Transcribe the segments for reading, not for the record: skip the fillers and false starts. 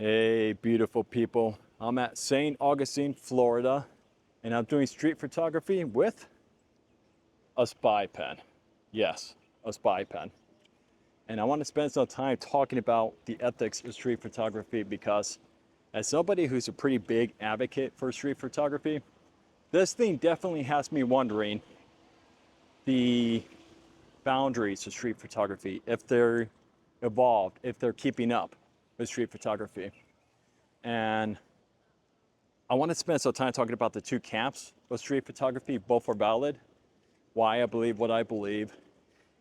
Hey, beautiful people. I'm at St. Augustine, Florida, and I'm doing street photography with a spy pen. Yes, a spy pen. And I want to spend some time talking about the ethics of street photography because as somebody who's a pretty big advocate for street photography, this thing definitely has me wondering the boundaries of street photography, if they're evolved, if they're keeping up with street photography. And I want to spend some time talking about the two camps of street photography. Both are valid, why I believe what I believe,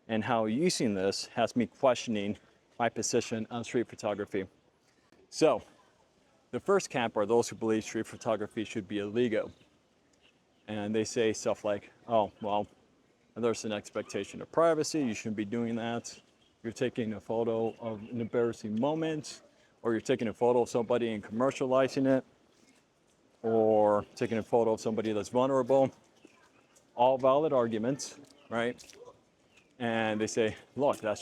and how using this has me questioning my position on street photography. So, the first camp are those who believe street photography should be illegal. And they say stuff like, oh, well, there's an expectation of privacy, you shouldn't be doing that. You're taking a photo of an embarrassing moment, or you're taking a photo of somebody and commercializing it, or taking a photo of somebody that's vulnerable. All valid arguments, right? And they say, look, that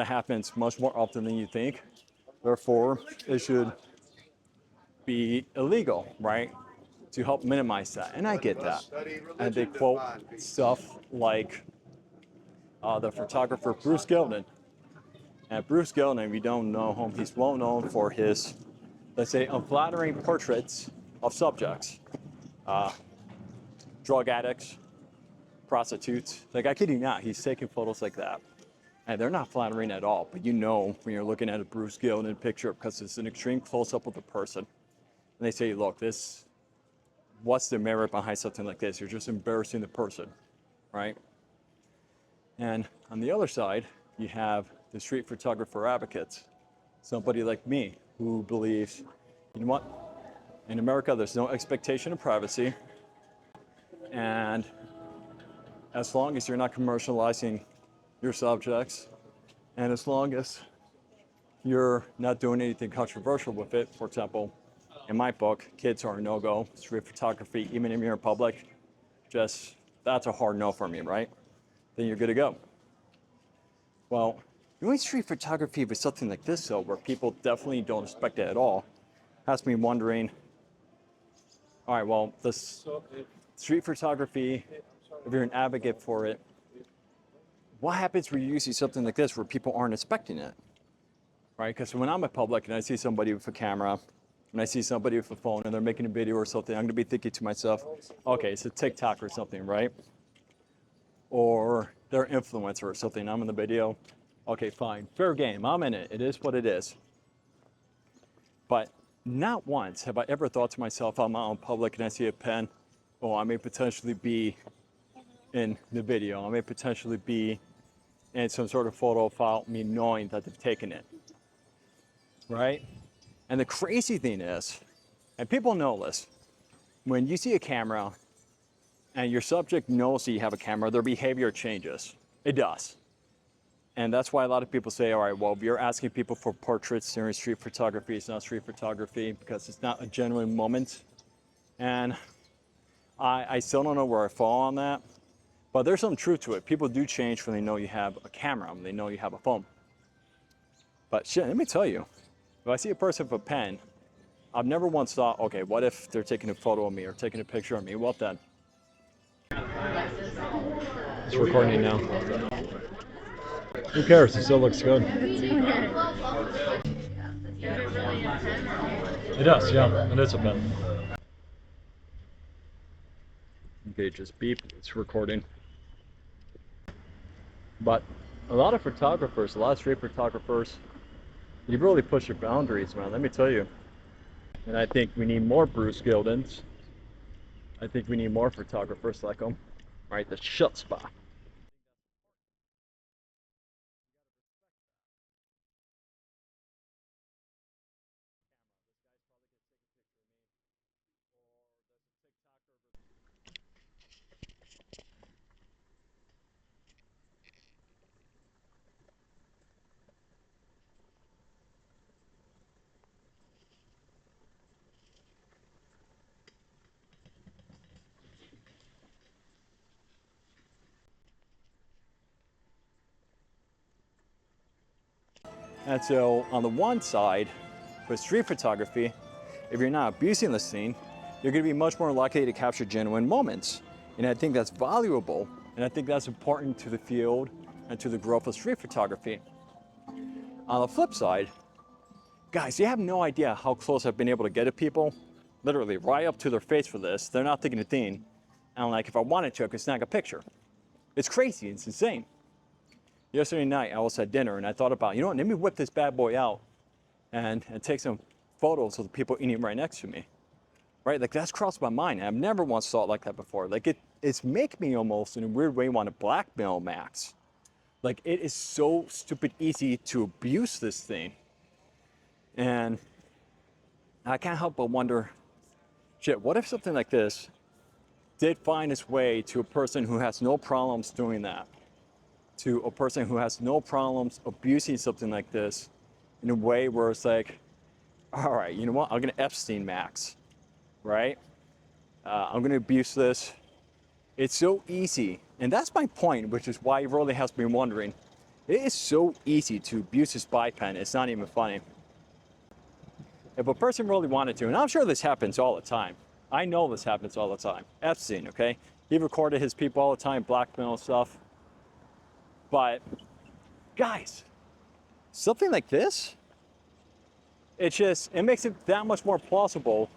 happens much more often than you think. Therefore, it should be illegal, right? To help minimize that. And I get that. And they quote stuff like the photographer Bruce Gilden. And Bruce Gilden, if you don't know him, he's well known for his, let's say, unflattering portraits of subjects. Drug addicts, prostitutes. Like, I kid you not, he's taking photos like that. And they're not flattering at all, but you know when you're looking at a Bruce Gilden picture because it's an extreme close-up of the person. And they say, look, what's the merit behind something like this? You're just embarrassing the person, right? And on the other side, you have the street photographer advocates. Somebody like me who believes, you know what? In America, there's no expectation of privacy. And as long as you're not commercializing your subjects, and as long as you're not doing anything controversial with it, for example, in my book, kids are a no-go, street photography, even if you're in public, that's a hard no for me, right? Then you're good to go. Well, doing street photography with something like this, though, where people definitely don't expect it at all, has me wondering, all right, well, this street photography, if you're an advocate for it, what happens when you're using something like this where people aren't expecting it, right? Because when I'm in public and I see somebody with a camera, and I see somebody with a phone and they're making a video or something, I'm gonna be thinking to myself, okay, it's a TikTok or something, right? Or they're an influencer or something, I'm in the video. Okay, fine, fair game, I'm in it, it is what it is. But not once have I ever thought to myself, I'm out in public and I see a pen, oh, I may potentially be in the video, I may potentially be in some sort of photo without me knowing that they've taken it, right? And the crazy thing is, and people know this, when you see a camera and your subject knows that you have a camera, their behavior changes. It does. And that's why a lot of people say, all right, well, if you're asking people for portraits during street photography, it's not street photography because it's not a genuine moment. And I still don't know where I fall on that, but there's some truth to it. People do change when they know you have a camera, when they know you have a phone. But shit, let me tell you, if I see a person with a pen, I've never once thought, okay, what if they're taking a photo of me or taking a picture of me? Well then. It's recording now. Who cares? It still looks good. It does, yeah. It is a pen. Okay, just beep. It's recording. But a lot of photographers, a lot of street photographers, you really push your boundaries, man. Let me tell you. And I think we need more Bruce Gildens. I think we need more photographers like him. Right, the shut spot. And so on the one side, with street photography, if you're not abusing the scene, you're going to be much more likely to capture genuine moments. And I think that's valuable, and I think that's important to the field and to the growth of street photography. On the flip side, guys, you have no idea how close I've been able to get to people, literally right up to their face for this. They're not thinking a thing. And like, if I wanted to, I could snag a picture. It's crazy, it's insane. Yesterday night, I was at dinner and I thought about, you know what, let me whip this bad boy out and take some photos of the people eating right next to me. Right, like that's crossed my mind. I've never once thought like that before. Like it's make me almost in a weird way want to blackmail Max. Like it is so stupid easy to abuse this thing. And I can't help but wonder, shit, what if something like this did find its way to a person who has no problems doing that? To a person who has no problems abusing something like this in a way where it's like, all right, you know what, I'm gonna Epstein Max. Right? I'm going to abuse this. It's so easy. And that's my point, which is why it really has been wondering. It is so easy to abuse a spy pen. It's not even funny. If a person really wanted to, and I'm sure this happens all the time. I know this happens all the time. Epstein, okay? He recorded his people all the time, blackmail stuff. But, guys, something like this, it makes it that much more plausible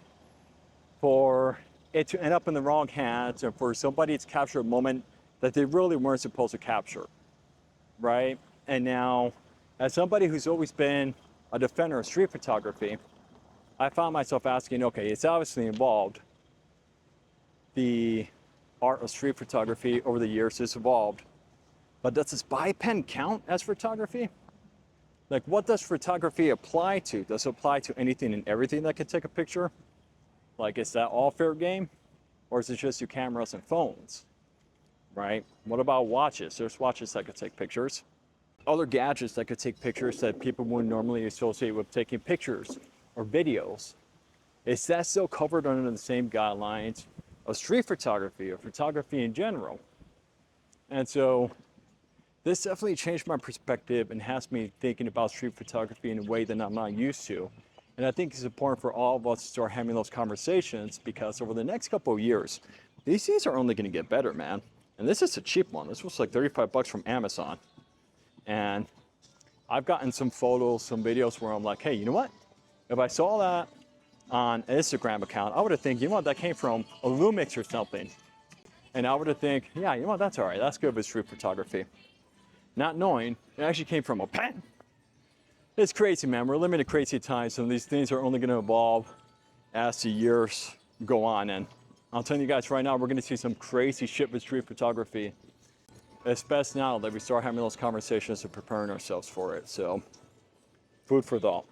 for it to end up in the wrong hands and for somebody to capture a moment that they really weren't supposed to capture, right? And now, as somebody who's always been a defender of street photography, I found myself asking, okay, it's obviously involved. The art of street photography over the years has evolved, but does a spy pen count as photography? Like, what does photography apply to? Does it apply to anything and everything that can take a picture? Like, is that all fair game? Or is it just your cameras and phones, right? What about watches? There's watches that could take pictures. Other gadgets that could take pictures that people wouldn't normally associate with taking pictures or videos. Is that still covered under the same guidelines of street photography or photography in general? And so this definitely changed my perspective and has me thinking about street photography in a way that I'm not used to. And I think it's important for all of us to start having those conversations because over the next couple of years, these things are only going to get better, man. And this is a cheap one. This was like 35 bucks from Amazon. And I've gotten some photos, some videos where I'm like, hey, you know what? If I saw that on an Instagram account, I would have think, you know what, that came from a Lumix or something. And I would have think, yeah, you know what, that's all right. That's good with street photography. Not knowing it actually came from a pen. It's crazy, man. We're living in crazy times, and these things are only going to evolve as the years go on. And I'm telling you guys right now, we're going to see some crazy shit with street photography. It's best now that we start having those conversations and preparing ourselves for it. So, food for thought.